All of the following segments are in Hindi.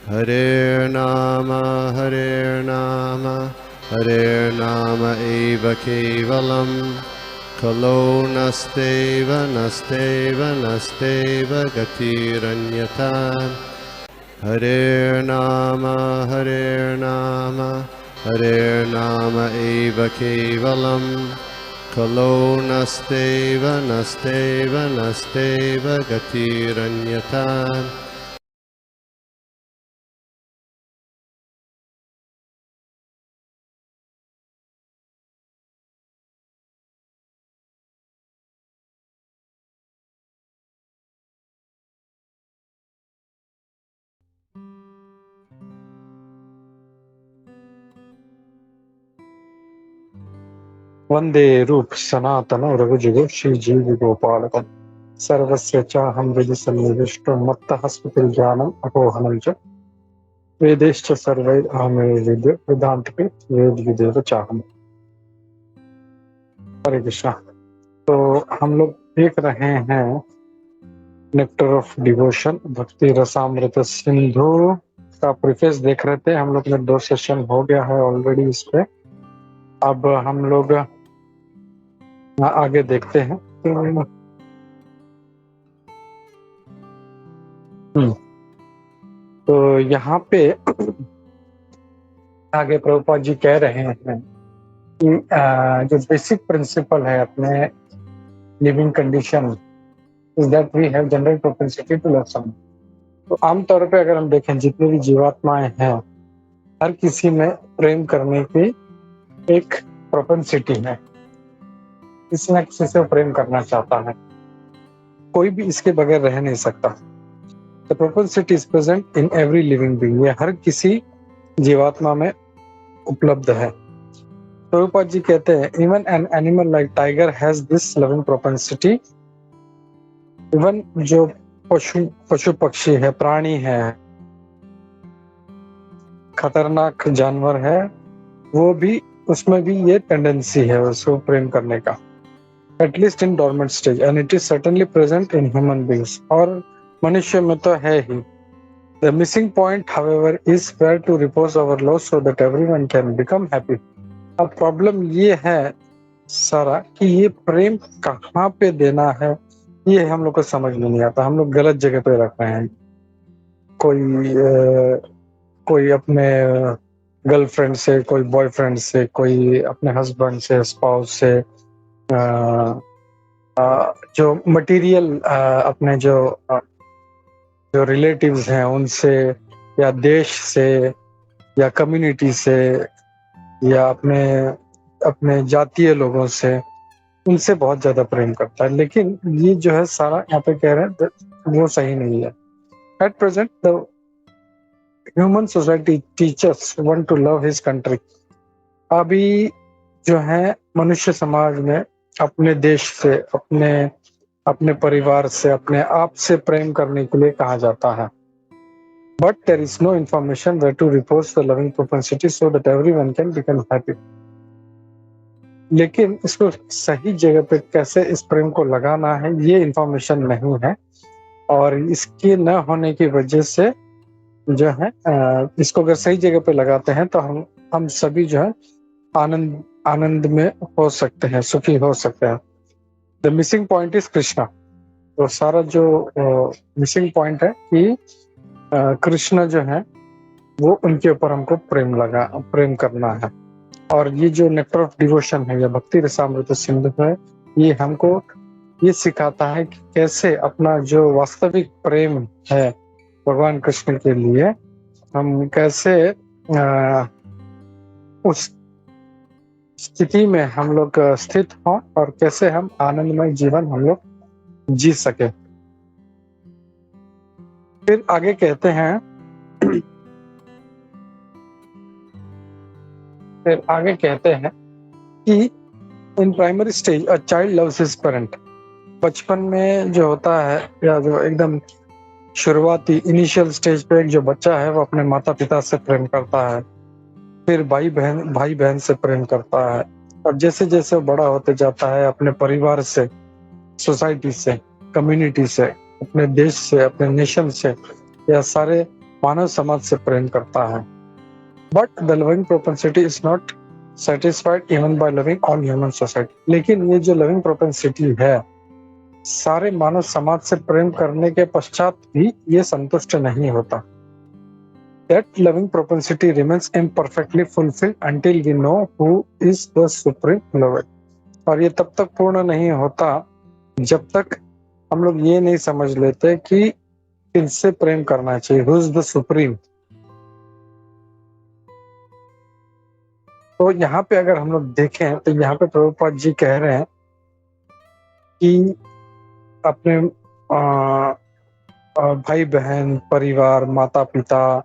Hare Nama eva kevalam kalo nasteva nasteva nasteva gatiranyata. Hare Nama eva kevalam kalo nasteva nasteva nasteva gatiranyata. वंदे रूप सनातन रघुजुगो श्रीजीव गोपालकं सर्वस्य चाहं हृदि सन्निविष्टो मत्तः स्फुटिर्ज्ञानम् अपोहनं च वेदैश्च सर्वैरहमेवेद्यो वेदांतके वेदविदेव चाहम्। हरे कृष्णा। तो हम लोग देख रहे हैं नेक्टर ऑफ डिवोशन भक्ति रसामृत सिंधु का प्रीफेस देख रहे थे। हम लोग में 2 सेशन हो गया है ऑलरेडी इस पे। अब हम लोग आगे देखते हैं। तो यहाँ पे आगे प्रभुपाद जी कह रहे हैं कि जो बेसिक प्रिंसिपल है अपने living condition is that we have general propensity to love someone. तो आमतौर पे अगर हम देखें जितनी भी जीवात्माएं हैं हर किसी में प्रेम करने की एक प्रोपेंसिटी है, किसी न किसी से प्रेम करना चाहता है, कोई भी इसके बगैर रह नहीं सकता। The propensity is present in every living being, ये हर किसी जीवात्मा में उपलब्ध है। प्रभुपाद जी कहते हैं even an animal like tiger has this loving propensity. Even जो पशु पक्षी है, प्राणी है, खतरनाक जानवर है, वो भी उसमें भी ये टेंडेंसी है उसको प्रेम करने का, at least in dormant stage, and it is certainly present in human beings, और मनुष्य में तो है ही। The missing point however is where to repose our love so that everyone can become happy. अब प्रॉब्लम ये है सारा कि ये प्रेम कहाँ पे देना है ये हम लोग को समझ में नहीं आता। हम लोग गलत जगह पे रख रहे हैं। कोई अपने गर्लफ्रेंड से, कोई बॉयफ्रेंड से, कोई अपने हस्बैंड से, स्पाउस से, जो मटेरियल अपने जो रिलेटिव्स हैं उनसे, या देश से, या कम्युनिटी से, या अपने जातीय लोगों से, उनसे बहुत ज्यादा प्रेम करता है। लेकिन ये जो है सारा यहाँ पे कह रहे हैं वो सही नहीं है। At present the human society teachers one two love his country. अभी जो है मनुष्य समाज में अपने देश से, अपने परिवार से, अपने आप से प्रेम करने के लिए कहा जाता है। But there is no information where to repose the loving propensity so that everyone can become happy. लेकिन इसको सही जगह पे कैसे इस प्रेम को लगाना है ये इंफॉर्मेशन नहीं है, और इसके न होने की वजह से जो है इसको अगर सही जगह पे लगाते हैं तो हम सभी जो है आनंद में हो सकते हैं, सुखी हो सकते हैं। The missing point is Krishna. तो सारा जो मिसिंग पॉइंट है कि कृष्ण जो है वो उनके ऊपर हमको प्रेम करना है। और ये जो नेक्टर ऑफ डिवोशन है या भक्ति रसामृत सिंधु है, ये हमको ये सिखाता है कि कैसे अपना जो वास्तविक प्रेम है भगवान कृष्ण के लिए हम कैसे उस स्थिति में हम लोग स्थित हों और कैसे हम आनंदमय जीवन हम लोग जी सके। फिर आगे कहते हैं कि in primary stage a child loves his parent. बचपन में जो होता है या जो एकदम शुरुआती इनिशियल स्टेज पे एक जो बच्चा है वो अपने माता पिता से प्रेम करता है, फिर भाई बहन से प्रेम करता है, और जैसे जैसे वो बड़ा होते जाता है अपने परिवार से, सोसाइटी से, कम्युनिटी से, अपने देश से, अपने नेशन से, या सारे मानव समाज से प्रेम करता है। But the loving propensity is not satisfied even bye loving all human society. लेकिन ये जो लविंग प्रोपेंसिटी है, सारे मानव समाज से प्रेम करने के पश्चात भी ये संतुष्ट नहीं होता। That loving propensity remains imperfectly fulfilled until we know who is the supreme lover। और ये तब तक पूर्ण नहीं होता जब तक हम लोग ये नहीं समझ लेते कि किससे प्रेम करना चाहिए, who is the supreme। तो यहाँ पे अगर हम लोग देखें तो यहाँ पे प्रभुपाद जी कह रहे हैं कि अपने भाई बहन, परिवार, माता पिता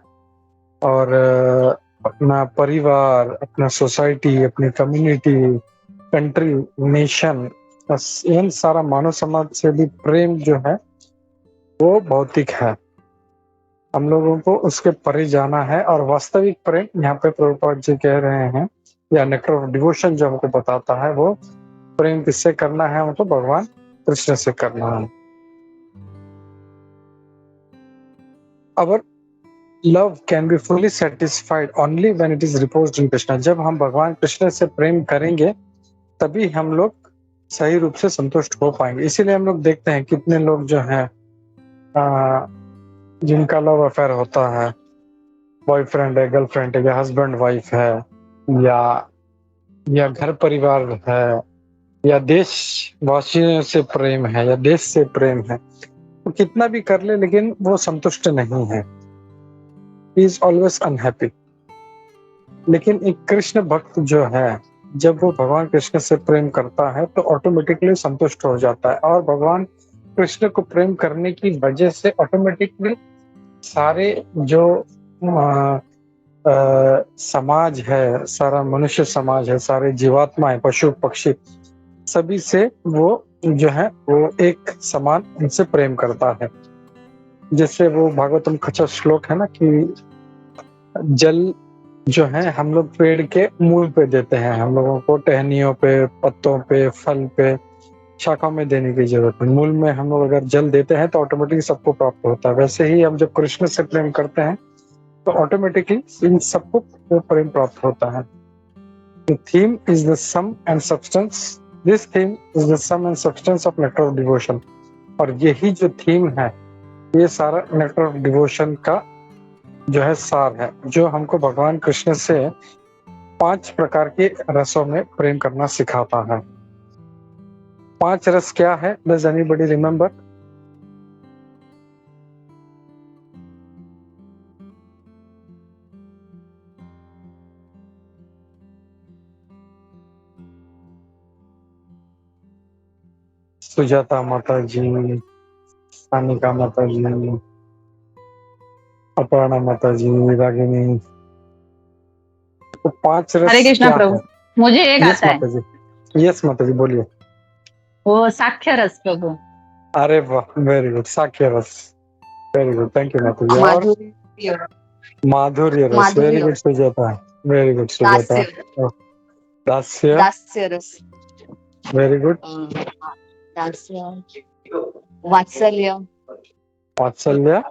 और अपना परिवार, अपना सोसाइटी, अपनी कम्युनिटी, कंट्री, नेशन, इन सारा मानव समाज से भी प्रेम जो है वो भौतिक है। हम लोगों को उसके परे जाना है। और वास्तविक प्रेम यहाँ पे प्रभुपाद जी कह रहे हैं, या नेक्टर ऑफ डिवोशन जो हमको बताता है, वो प्रेम किससे करना है? हमको भगवान कृष्ण से करना है। Our love can be fully satisfied only when it is reposed in Krishna। जब हम भगवान कृष्ण से प्रेम करेंगे तभी हम लोग सही रूप से संतुष्ट हो पाएंगे। इसीलिए हम लोग देखते हैं कितने लोग जो हैं जिनका लव अफेयर होता है, बॉयफ्रेंड है, गर्लफ्रेंड है, या हस्बैंड वाइफ है, या घर परिवार है, या देशवासियों से प्रेम है, या देश से प्रेम है, तो कितना भी कर ले लेकिन वो संतुष्ट नहीं है। He is always unhappy। लेकिन एक कृष्ण भक्त जो है, जब वो भगवान कृष्ण से प्रेम करता है तो ऑटोमेटिकली संतुष्ट हो जाता है। और भगवान कृष्ण को प्रेम करने की वजह से ऑटोमेटिकली सारे जो समाज है, सारा मनुष्य समाज है, सारे जीवात्माएं, पशु पक्षी, सभी से वो जो है वो एक समान उनसे प्रेम करता है। जैसे वो भागवतम कच्चा श्लोक है ना कि जल जो है हम लोग पेड़ के मूल पे देते हैं, हम लोगों को टहनियों पे, पत्तों पे, फल पे, शाखाओं में देने की जरूरत है। मूल में हम लोग अगर जल देते हैं तो ऑटोमेटिकली सबको प्राप्त होता है। वैसे ही हम जब कृष्ण से प्रेम करते हैं तो ऑटोमेटिकली इन सबको वो प्रेम प्राप्त होता है। The theme is the sum and substance। This theme is the sum and substance of nectar of devotion। और यही जो थीम है, ये सारा नेक्टर ऑफ डिवोशन का जो है सार है, जो हमको भगवान कृष्ण से 5 प्रकार के रसों में प्रेम करना सिखाता है। 5 रस क्या है? Does anybody remember? सुजाता माता जी, सानिका माता जी, अपर्णा माता जी, रागिनी। तो 5 रस हरे कृष्णा क्या प्रभु। है? मुझे एक यस आता है, माता जी, यस माता जी, बोलिए। वो साक्ष्य रस प्रभु। अरे वाह, वेरी गुड, साक्ष्य रस, वेरी गुड, थैंक यू माता जी। और माधुर्य, माधुर्य रस, माधुर्य very good Sujata, very good Sujata. दास्य, दास्य, दास्य रस, वेरी गुड। दास्य, वात्सल्य, वात्सल्य,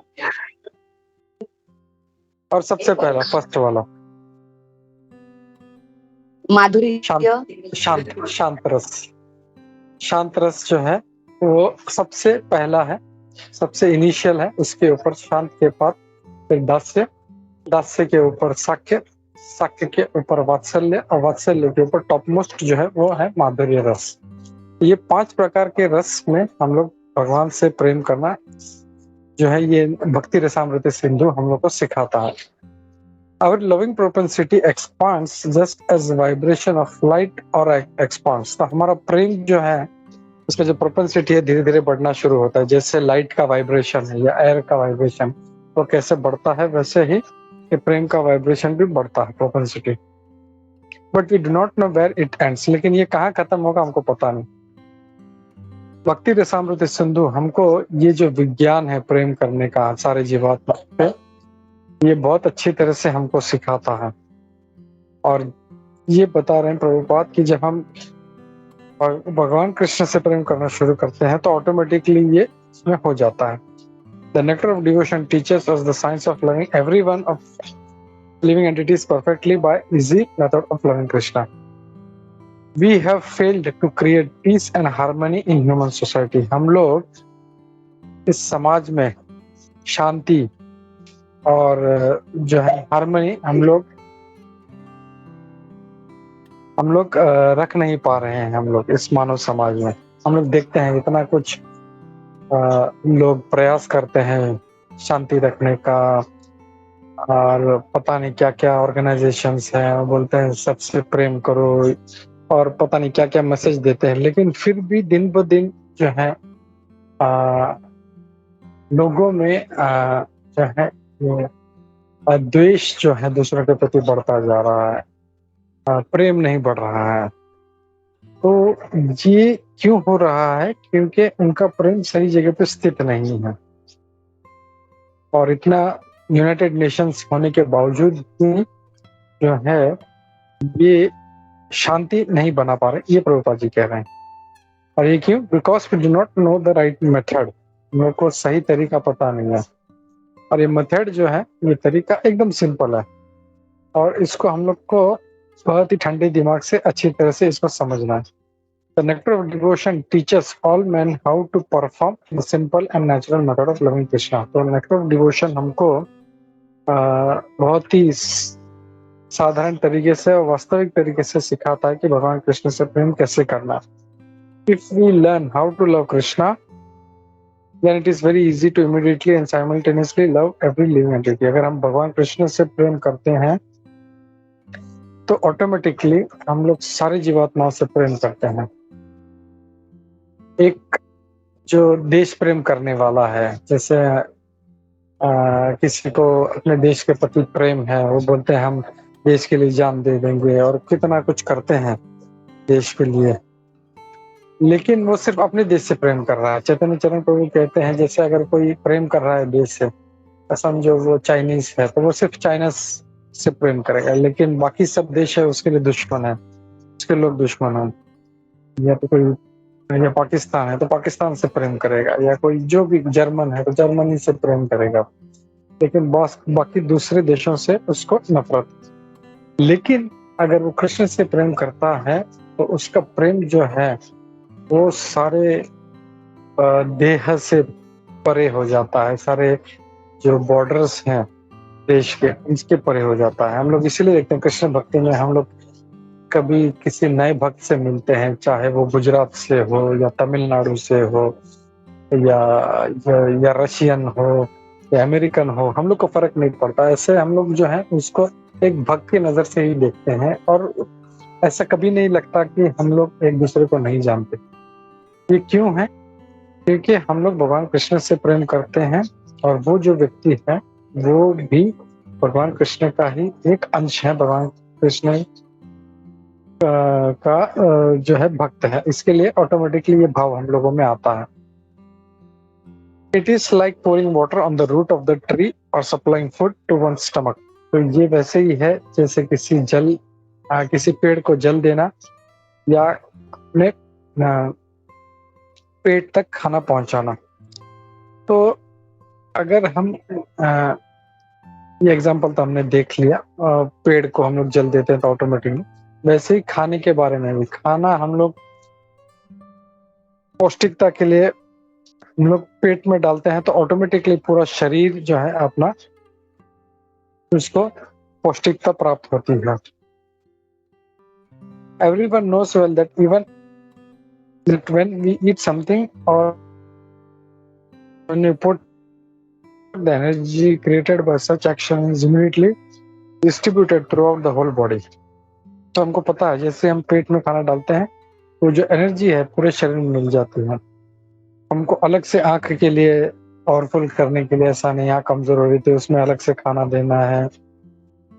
और सबसे पहला फर्स्ट वाला माधुर्य, शांत, शांत रस। शांत रस जो है वो सबसे पहला है, सबसे इनिशियल है। उसके ऊपर शांत के बाद फिर दास्य, दास्य के ऊपर साक्ष्य, साक्ष्य के ऊपर वात्सल्य, और वात्सल्य के ऊपर टॉप मोस्ट जो है वो है माधुर्य रस। ये 5 प्रकार के रस में हम लोग भगवान से प्रेम करना जो है, ये भक्ति रसामृत सिंधु हम लोग को सिखाता है। Our loving propensity expands just as vibration of light or expands। तो हमारा प्रेम जो है उसका जो प्रोपेंसिटी है धीरे धीरे बढ़ना शुरू होता है। जैसे लाइट का वाइब्रेशन है या एयर का वाइब्रेशन तो कैसे बढ़ता है, वैसे ही ये प्रेम का वाइब्रेशन भी बढ़ता है, propensity. But we do not know where it ends. लेकिन ये कहाँ खत्म होगा हमको पता नहीं। भक्ति रसामृत सिंधु हमको ये जो विज्ञान है प्रेम करने का सारे जीवात्मा पे, ये बहुत अच्छी तरह से हमको सिखाता है। और ये बता रहे हैं प्रभुपाद कि जब हम भगवान कृष्ण से प्रेम करना शुरू करते हैं तो ऑटोमेटिकली ये इसमें हो जाता है। The nectar of devotion teaches us the science of loving every one of living entities perfectly by easy method of loving Krishna. We have failed to create peace and harmony in human society. हम लोग इस समाज में शांति और जो है हार्मनी हम लोग रख नहीं पा रहे हैं। हम लोग इस मानव समाज में हम लोग देखते हैं इतना कुछ लोग प्रयास करते हैं शांति रखने का, और पता नहीं क्या क्या ऑर्गेनाइजेशंस हैं, बोलते हैं सबसे प्रेम करो और पता नहीं क्या क्या मैसेज देते हैं, लेकिन फिर भी दिन ब दिन जो है लोगों में जो है द्वेष जो है दूसरों के प्रति बढ़ता जा रहा है, प्रेम नहीं बढ़ रहा है। तो ये क्यों हो रहा है? क्योंकि उनका प्रेम सही जगह पे स्थित नहीं है, और इतना यूनाइटेड नेशंस होने के बावजूद भी जो है ये शांति नहीं बना पा रहे, ये प्रभुपाद जी कह रहे हैं। और ये क्यों? Because we do not know the right method. मेरे को सही तरीका पता नहीं है, और ये मेथड जो है, ये तरीका एकदम सिंपल है, और इसको हम लोग को बहुत ही ठंडे दिमाग से अच्छी तरह से इसको समझना है। The nectar of devotion teaches all men how to perform the simple and natural method of loving Krishna. तो nectar of devotion हमको बहुत ही साधारण तरीके से और वास्तविक तरीके से सिखाता है कि भगवान कृष्ण से प्रेम कैसे करना। If we learn how to love Krishna, then it is very easy to immediately and simultaneously love every living entity. अगर हम भगवान कृष्ण से प्रेम करते हैं तो ऑटोमेटिकली हम लोग सारे जीवात्माओं से प्रेम करते हैं। एक जो देश प्रेम करने वाला है, जैसे किसी को अपने देश के प्रति प्रेम है, वो बोलते हैं हम देश के लिए जान दे देंगे और कितना कुछ करते हैं देश के लिए, लेकिन वो सिर्फ अपने देश से प्रेम कर रहा है। चैतन्य चरण प्रभु कहते हैं जैसे अगर कोई प्रेम कर रहा है देश से, समझो वो चाइनीज है तो वो सिर्फ चाइना से प्रेम करेगा, लेकिन बाकी सब देश है उसके लिए दुश्मन है, उसके लोग दुश्मन है। या तो कोई या पाकिस्तान है तो पाकिस्तान से प्रेम करेगा, या कोई जो भी जर्मन है तो जर्मनी से प्रेम करेगा, लेकिन बाकी दूसरे देशों से उसको नफरत। लेकिन अगर वो कृष्ण से प्रेम करता है तो उसका प्रेम जो है वो सारे देह से परे हो जाता है, सारे जो बॉर्डर्स हैं देश के इसके परे हो जाता है। हम लोग इसीलिए देखते हैं कृष्ण भक्ति में हम लोग कभी किसी नए भक्त से मिलते हैं, चाहे वो गुजरात से हो या तमिलनाडु से हो या रशियन हो या अमेरिकन हो, हम लोग को फर्क नहीं पड़ता। ऐसे हम लोग जो है उसको एक भक्त की नजर से ही देखते हैं, और ऐसा कभी नहीं लगता कि हम लोग एक दूसरे को नहीं जानते। ये क्यों है? क्योंकि हम लोग भगवान कृष्ण से प्रेम करते हैं, और वो जो व्यक्ति है वो भी भगवान कृष्ण का ही एक अंश है, भगवान कृष्ण का जो है भक्त है। इसके लिए ऑटोमेटिकली ये भाव हम लोगों में आता है। It is like pouring water on the root of the tree और supplying food to one stomach. तो ये वैसे ही है जैसे किसी पेड़ को जल देना या अपने पेट तक खाना पहुंचाना। तो अगर हम ये एग्जांपल तो हमने देख लिया, पेड़ को हम लोग जल देते हैं तो ऑटोमेटिकली, वैसे ही खाने के बारे में भी, खाना हम लोग पौष्टिकता के लिए हम लोग पेट में डालते हैं तो ऑटोमेटिकली पूरा शरीर जो है अपना उसको पौष्टिकता प्राप्त होती है। Everyone knows well that even that when we eat something or when we put the energy created by such action is immediately distributed throughout the whole body. तो हमको पता है जैसे हम पेट में खाना डालते हैं तो जो एनर्जी है पूरे शरीर में मिल जाती है। हमको अलग से आंख के लिए पावरफुल करने के लिए ऐसा नहीं, आंख कमजोर हो रही थी उसमें अलग से खाना देना है,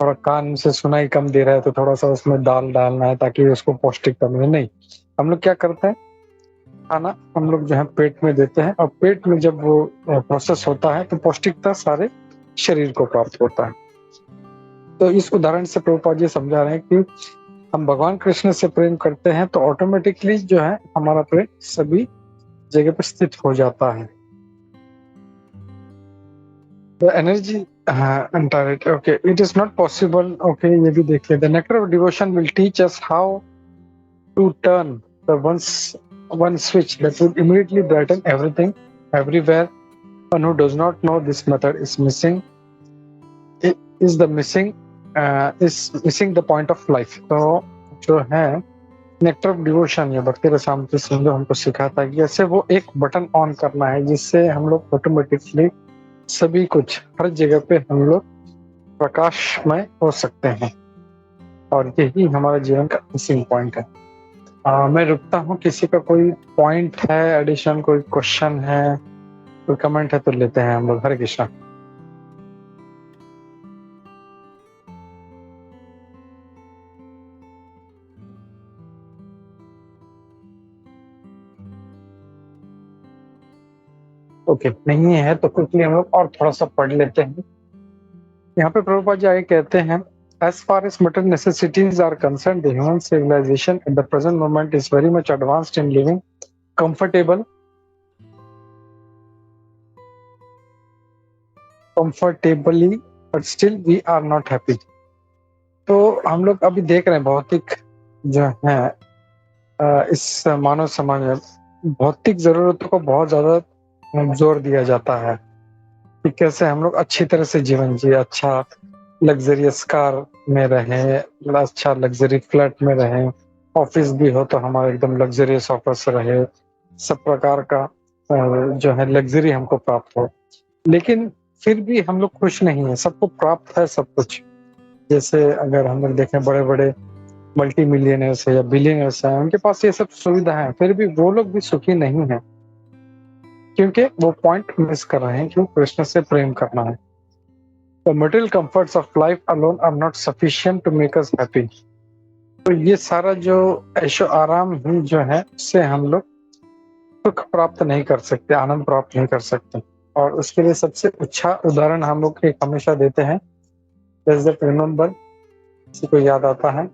और कान से सुनाई कम दे रहा है तो थोड़ा सा उसमें दाल डालना है ताकि उसको पौष्टिकता मिले। नहीं, हम लोग क्या करते हैं, खाना हम लोग जो है पेट में देते हैं, और पेट में जब वो प्रोसेस होता है तो पौष्टिकता सारे शरीर को प्राप्त होता है। तो इस उदाहरण से प्रभुपाद जी समझा रहे हैं कि हम भगवान कृष्ण से प्रेम करते हैं तो ऑटोमेटिकली जो है हमारा प्रेम सभी जगह पर स्थित हो जाता है। The energy, entirety, okay, it is not possible, okay, ये भी देखिए, the nectar of devotion will teach us how to turn the one switch that would immediately brighten everything everywhere. One who does not know this method is missing, it is the missing is missing the point of life. तो जो है नेक्टर ऑफ डिवोशन, ये भक्ति रसामृत सिंधु हमको सिखाता है कि ऐसे वो एक बटन ऑन करना है जिससे हम लोग ऑटोमेटिकली सभी कुछ हर जगह पे हम लोग प्रकाशमय हो सकते हैं, और यही हमारा जीवन का मिसिंग पॉइंट है। मैं रुकता हूँ, किसी का कोई पॉइंट है, एडिशन, कोई क्वेश्चन है, कोई कमेंट है तो लेते हैं हम लोग। हरे कृष्णा। ओके, नहीं है तो क्विकली हम लोग और थोड़ा सा पढ़ लेते हैं। यहाँ पे प्रभुपाद जी आगे कहते हैं, as far as material necessities are concerned, the human civilization at the present moment is very much advanced in living comfortably, but still we are not happy. तो हम लोग अभी देख रहे हैं भौतिक जो है इस मानव समाज में भौतिक जरूरतों को बहुत ज्यादा जोर दिया जाता है कि कैसे हम लोग अच्छी तरह से जीवन जिए, अच्छा लग्जरियस कार में रहे, अच्छा लग्जरी फ्लैट में रहे, ऑफिस भी हो तो हमारा एकदम लग्जरियस ऑफिस रहे, सब प्रकार का जो है लग्जरी हमको प्राप्त हो। लेकिन फिर भी हम लोग खुश नहीं है, सबको प्राप्त है सब कुछ। जैसे अगर हम लोग देखें बड़े बड़े मल्टी मिलियनर्स है या बिलियनर्स है, उनके पास ये सब सुविधा है, फिर भी वो लोग भी सुखी नहीं है, क्योंकि वो पॉइंट मिस कर रहे हैं कि कृष्ण से प्रेम करना है। The material comforts of life alone are not sufficient to make us happy. तो ये सारा जो ऐशो आराम ही जो है उससे हम लोग सुख प्राप्त नहीं कर सकते, आनंद प्राप्त नहीं कर सकते। और उसके लिए सबसे अच्छा उदाहरण हम लोग एक हमेशा देते हैं, Does that remember? किसी को याद आता है?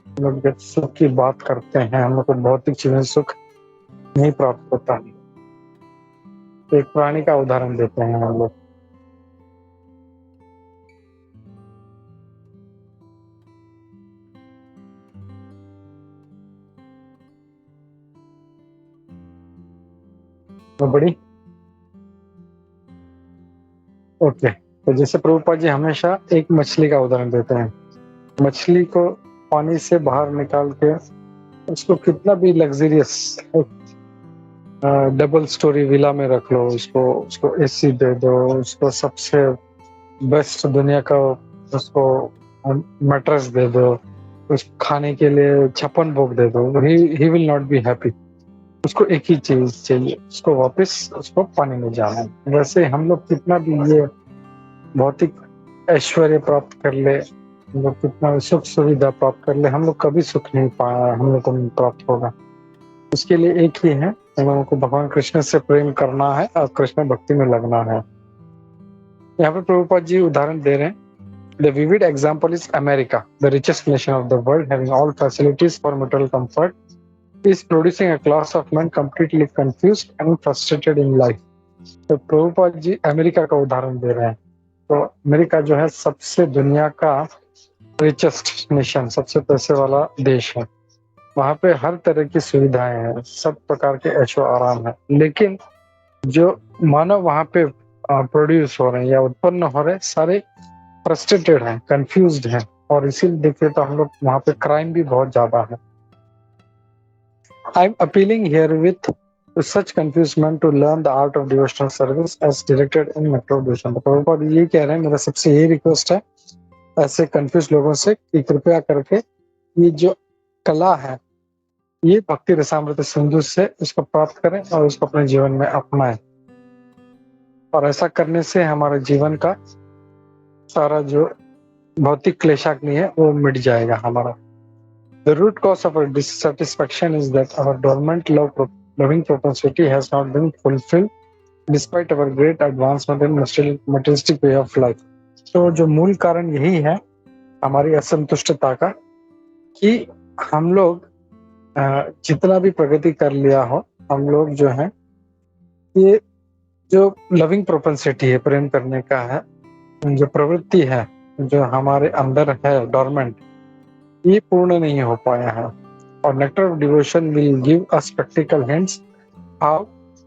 हम लोग जब सुख की बात करते हैं, हम लोग को भौतिक चीजों से सुख नहीं प्राप्त होता है। एक प्राणी का उदाहरण देते हैं हम लोग। बड़ी ओके, तो जैसे प्रभुपाद जी हमेशा एक मछली का उदाहरण देते हैं। मछली को पानी से बाहर निकाल के उसको कितना भी लग्जरियस डबल स्टोरी विला में रख लो, उसको एसी दे दो, उसको सबसे बेस्ट दुनिया का उसको मैट्रेस दे दो, उसको खाने के लिए 56 भोग दे दो, he will not be happy. उसको एक ही चीज चाहिए, उसको वापस उसको पानी में जाना है। वैसे हम लोग कितना भी ये भौतिक ऐश्वर्य प्राप्त कर ले, हम लोग कितना सुख सुविधा प्राप्त कर ले, हम लोग कभी सुख नहीं पाया, हम लोग को नहीं प्राप्त होगा। उसके लिए एक ही है, हम लोगों को भगवान कृष्ण से प्रेम करना है और कृष्ण भक्ति में लगना है। यहाँ पे प्रभुपाद जी उदाहरण दे रहे हैं, The vivid example is America, the richest nation of the world, having all facilities for material comfort, is producing a class of men completely confused and frustrated in life. तो प्रभुपाद जी अमेरिका का उदाहरण दे रहे हैं। तो अमेरिका जो है सबसे दुनिया का रिचेस्ट नेशन, सबसे पैसे वाला देश है। वहाँ पे हर तरह की सुविधाएं हैं, सब प्रकार के ऐशो आराम है, लेकिन जो मानव वहाँ पे प्रोड्यूस हो रहे हैं या उत्पन्न हो रहे हैं, सारे फ्रस्ट्रेटेड हैं, कंफ्यूज्ड हैं, और इसीलिए देखिए तो हम लोग वहाँ पे क्राइम भी बहुत ज्यादा है। I am appealing here with to such confused men to learn the art of devotional service as directed in Metro Devotion। तो प्रभुपाद ये कह रहे हैं, मेरा सबसे यही रिक्वेस्ट है ऐसे कंफ्यूज लोगों से कि कृपया करके ये जो कला है, ये भक्ति रसामृत सिंधु से इसको प्राप्त करें और इसको अपने जीवन में अपनाएं, और ऐसा करने से हमारे जीवन का सारा जो भौतिक क्लेशाग्नि है वो मिट जाएगा हमारा। The root cause of our dissatisfaction is that our dormant loving propensity has not been fulfilled despite our great advancement in materialistic way of life। तो जो मूल कारण यही है हमारी असंतुष्टता का, कि हम लोग जितना भी प्रगति कर लिया हो, हम लोग जो है ये जो लविंग प्रोपेंसिटी है, प्रेम करने का है, जो प्रवृत्ति है जो हमारे अंदर है डोरमेंट, ये पूर्ण नहीं हो पाया है। और nectar of devotion will give us practical hints how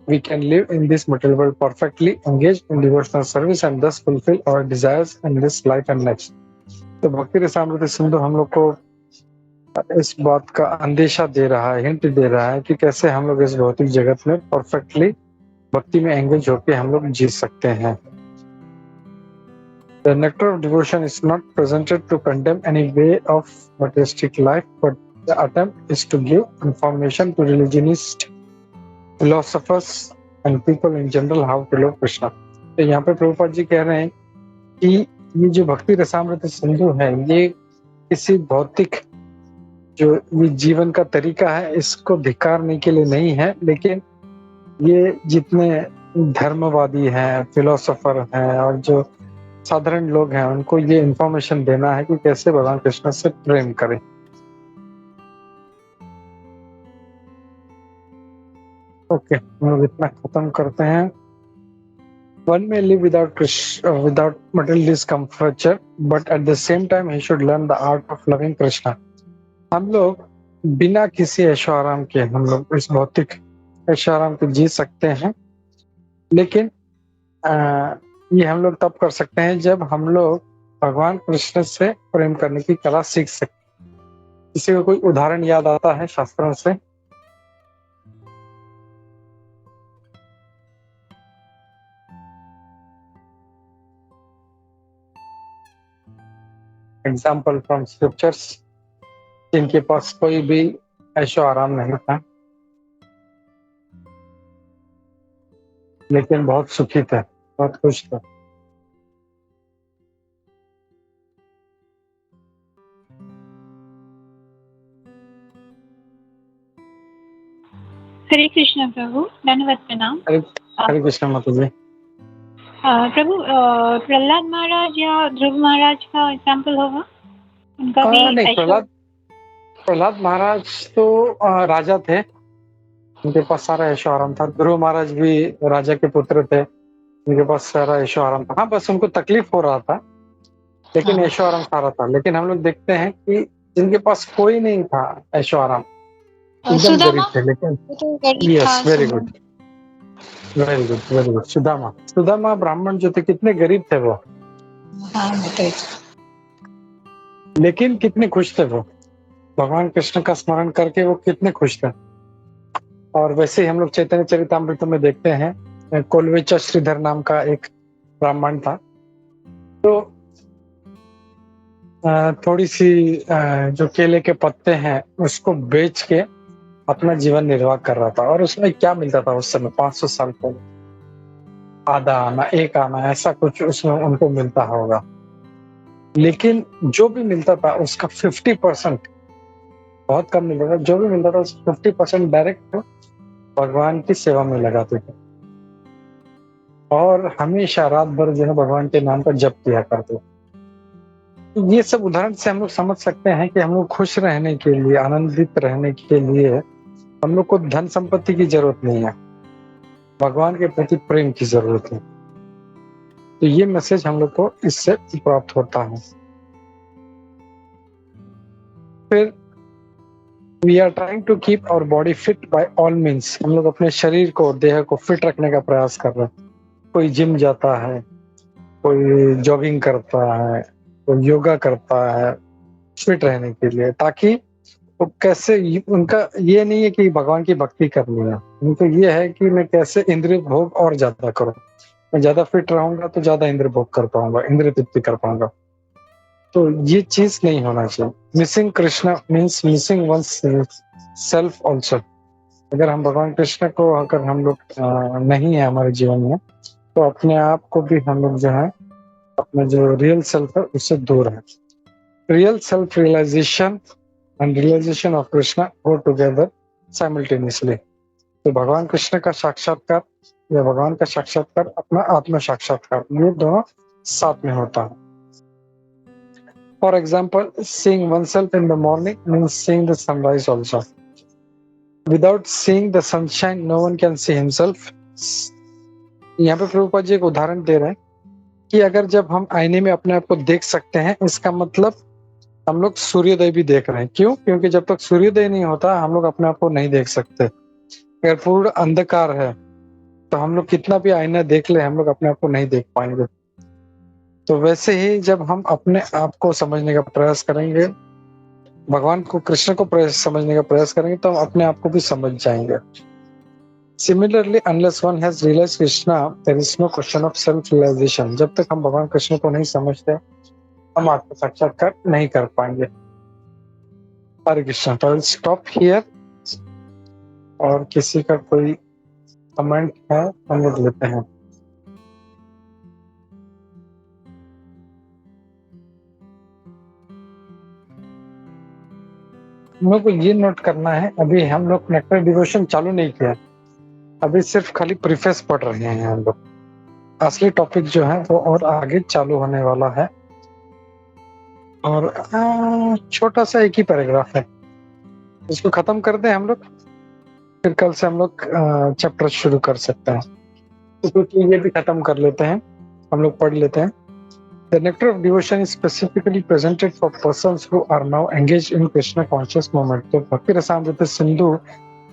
we can live in this material world perfectly engaged in devotional service and thus fulfill our desires in this life and next. तो भक्ति रसामृत सिंधु हम लोग को इस बात का अंदेशा दे रहा है, हिंट दे रहा है कि कैसे हम लोग इस भौतिक जगत में परफेक्टली भक्ति में एंगेज होकर हम लोग जी सकते हैं। The nectar of devotion is not presented to condemn any way of materialistic life, but the attempt is to give information to religionists, philosophers and people in general how to love Krishna. तो यहाँ पे प्रभुपाद जी कह रहे हैं कि ये जो भक्ति रसामृत सिंधु है, ये किसी भौतिक जो ये जीवन का तरीका है इसको धिक्कारने के लिए नहीं है, लेकिन ये जितने धर्मवादी हैं, फिलोसोफर हैं और जो साधारण लोग हैं उनको ये इंफॉर्मेशन देना है कि कैसे भगवान कृष्ण से प्रेम करें। ओके, हम लोग इतना खत्म करते हैं। One may live without material discomfort, but at the same time he should learn the art of loving Krishna. हम लोग बिना किसी ऐशो आराम के हम लोग इस भौतिक ऐशो आराम के जी सकते हैं, लेकिन ये हम लोग तब कर सकते हैं जब हम लोग भगवान कृष्ण से प्रेम करने की कला सीख सकते। किसी को कोई उदाहरण याद आता है शास्त्रों से? एग्जाम्पल फ्रॉम स्क्रिप्चर्स, जिनके पास कोई भी ऐशो आराम नहीं था लेकिन बहुत सुखी थे, बहुत खुश थे। हरे कृष्ण प्रभु, धन्यवाद प्रणाम। हरे कृष्ण माता जी। प्रभु, प्रहलाद महाराज या ध्रुव महाराज का एग्जाम्पल होगा? उनका भी नहीं, प्रहलाद महाराज तो राजा थे, उनके पास सारा ऐशो आराम था। ध्रुव महाराज भी राजा के पुत्र थे, उनके पास सारा ऐशो आराम था। हाँ, बस उनको तकलीफ हो रहा था, लेकिन ऐशो आराम सारा था। लेकिन हम लोग देखते हैं कि जिनके पास कोई नहीं था ऐशो आराम, एकदम गरीब थे, लेकिन yes, very good, very good, very good. Sudama ब्राह्मण जो थे, कितने गरीब थे वो, लेकिन कितने खुश थे वो, भगवान कृष्ण का स्मरण करके वो कितने खुश थे। और वैसे ही हम लोग चैतन्य चरितामृत में देखते हैं, कोलवेचा श्रीधर नाम का एक ब्राह्मण था, तो थोड़ी सी जो केले के पत्ते हैं उसको बेच के अपना जीवन निर्वाह कर रहा था। और उसमें क्या मिलता था उस समय, 500 साल पहले, आधा आना, एक आना, ऐसा कुछ उसमें उनको मिलता होगा। लेकिन जो भी मिलता था उसका 50%, बहुत कम मिलता था, जो भी मिलता था उसका 50% डायरेक्ट भगवान की सेवा में लगाते थे और हमेशा रात भर जो है भगवान के नाम का जप किया करते। तो ये सब उदाहरण से हम लोग समझ सकते हैं कि हम लोग खुश रहने के लिए, आनंदित रहने के लिए हम लोग को धन संपत्ति की जरूरत नहीं है, भगवान के प्रति प्रेम की जरूरत है। तो ये मैसेज हम लोग को इससे प्राप्त होता है। फिर we are trying to keep our body fit by all means, हम लोग अपने शरीर को, देह को फिट रखने का प्रयास कर रहे हैं। कोई जिम जाता है, कोई जॉगिंग करता है, कोई योगा करता है फिट रहने के लिए, ताकि वो कैसे, उनका ये नहीं है कि भगवान की भक्ति करनी है, उनको ये है कि मैं कैसे इंद्रिय भोग और ज्यादा करूं। मैं ज्यादा फिट रहूंगा तो ज्यादा इंद्रिय भोग कर पाऊंगा, इंद्रिय तृप्ति कर पाऊंगा। तो ये चीज नहीं होना चाहिए। Missing Krishna means missing one self also. अगर हम भगवान कृष्ण को, अगर हम लोग नहीं है हमारे जीवन में, तो अपने आप को भी हम लोग जो है, अपने जो रियल सेल्फ है उससे दूर है। Real self realisation and realisation of Krishna go together simultaneously. तो भगवान कृष्ण का साक्षात्कार या भगवान का साक्षात्कार, अपना आत्म साक्षात्कार, ये दोनों साथ में होता है। For example, seeing oneself in the morning means seeing the sunrise also. Without seeing the sunshine, no one can see himself. यहाँ पे प्रभुपाद जी एक उदाहरण दे रहे हैं कि अगर जब हम आईने में अपने आप को देख सकते हैं, इसका मतलब हम लोग सूर्योदय भी देख रहे हैं। क्यों? क्योंकि जब तक सूर्योदय नहीं होता हम लोग अपने आप को नहीं देख सकते। अगर पूर्ण अंधकार है तो हम लोग कितना भी आईना देख ले, हम लोग अपने आप को नहीं देख पाएंगे। तो वैसे ही जब हम अपने आप को समझने का प्रयास करेंगे, भगवान को, कृष्ण को समझने का प्रयास करेंगे, तो हम अपने आप को भी समझ जाएंगे। Similarly, unless one has realized Krishna, there is no question of self-realization. जब तक हम भगवान कृष्ण को नहीं समझते, हम आत्म साक्षात्कार नहीं कर पाएंगे। हरे कृष्ण। तो स्टॉप हियर, और किसी का कोई कमेंट है हम लोग लेते हैं। हम लोग को ये नोट करना है, अभी हम लोग नेक्टर डिवोशन चालू नहीं किया, अभी सिर्फ खाली प्रीफेस पढ़ रहे हैं हम लोग। असली टॉपिक जो है वो और आगे चालू होने वाला है, और छोटा सा एक ही पैराग्राफ है, इसको खत्म कर दें हम लोग, फिर कल से हम लोग चैप्टर शुरू कर सकते हैं। तो क्योंकि ये भी खत्म कर लेते हैं, हम लोग पढ़ लेते हैं। The nectar of devotion is specifically presented for persons who are now engaged in Krishna conscious movement. तो भक्ति रसामृत सिंधु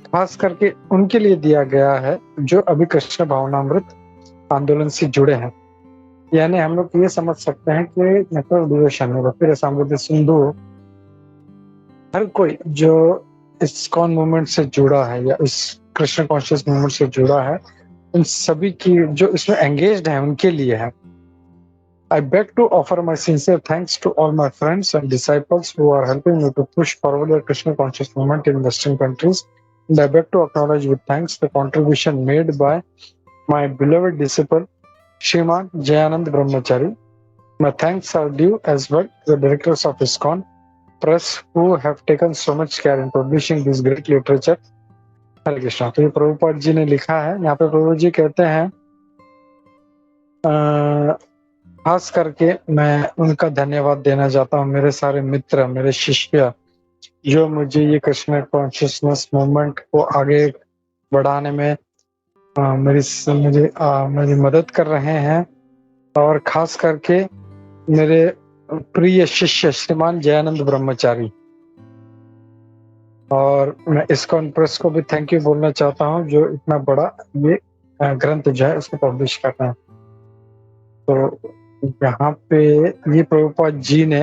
खास करके उनके लिए दिया गया है जो अभी कृष्ण भावनामृत आंदोलन से जुड़े हैं। यानी हम लोग ये समझ सकते हैं कि नेक्टर ऑफ डिवोशन में भक्ति रसामृत सिंधु हर कोई जो इस इस्कॉन मूवमेंट से जुड़ा है या इस कृष्ण कॉन्शियस मूवमेंट से जुड़ा है, उन सभी की जो इसमें एंगेज्ड है उनके लिए है। I beg to offer my sincere thanks to all my friends and disciples who are helping me to push forward the Krishna conscious movement in Western countries. And I beg to acknowledge with thanks the contribution made by my beloved disciple, Shriman Jayanand Brahmachari. My thanks are due as well to the directors of ISKCON Press who have taken so much care in publishing this great literature. हरे कृष्णा। तो ये प्रभुपाद जी ने लिखा है, यहाँ पे प्रभु जी कहते हैं खास करके मैं उनका धन्यवाद देना चाहता हूँ, मेरे सारे मित्र, मेरे शिष्य जो मुझे ये कृष्ण कॉन्शियसनेस मूवमेंट को आगे बढ़ाने में मेरी मदद कर रहे हैं, और खास करके मेरे प्रिय शिष्य श्रीमान जयानंद ब्रह्मचारी। और मैं इस्कॉन प्रेस को भी थैंक यू बोलना चाहता हूँ जो इतना बड़ा ये ग्रंथ जो है उसको पब्लिश कर रहे हैं। तो यहाँ पे ये प्रभुपाद जी ने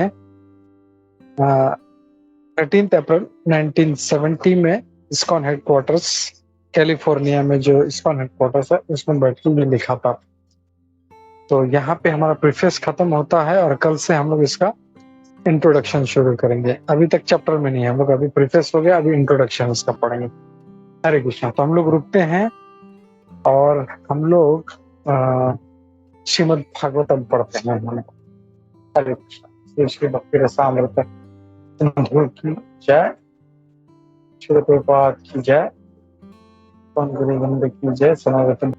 13 अप्रैल 1970 में इस्कॉन हेडक्वार्टर्स कैलिफोर्निया में जो इस्कॉन हेडक्वार्टर्स है उसमें बैठ के ये लिखा था। तो यहाँ पे हमारा प्रीफेस खत्म होता है और कल से हम लोग इसका इंट्रोडक्शन शुरू करेंगे। अभी तक चैप्टर में नहीं है हम लोग, अभी प्रीफेस हो गया, अभी इंट्रोडक्शन इसका पढ़ेंगे। हरे कृष्णा। तो हम लोग रुकते हैं और हम लोग श्रीमद् भागवतम पढ़ते हैं। हरे कृष्णा। श्री भक्ति रसामृत सिंधु की जय, श्री प्रभुपाद की जय, गुरु गोविंद की जय, सनातन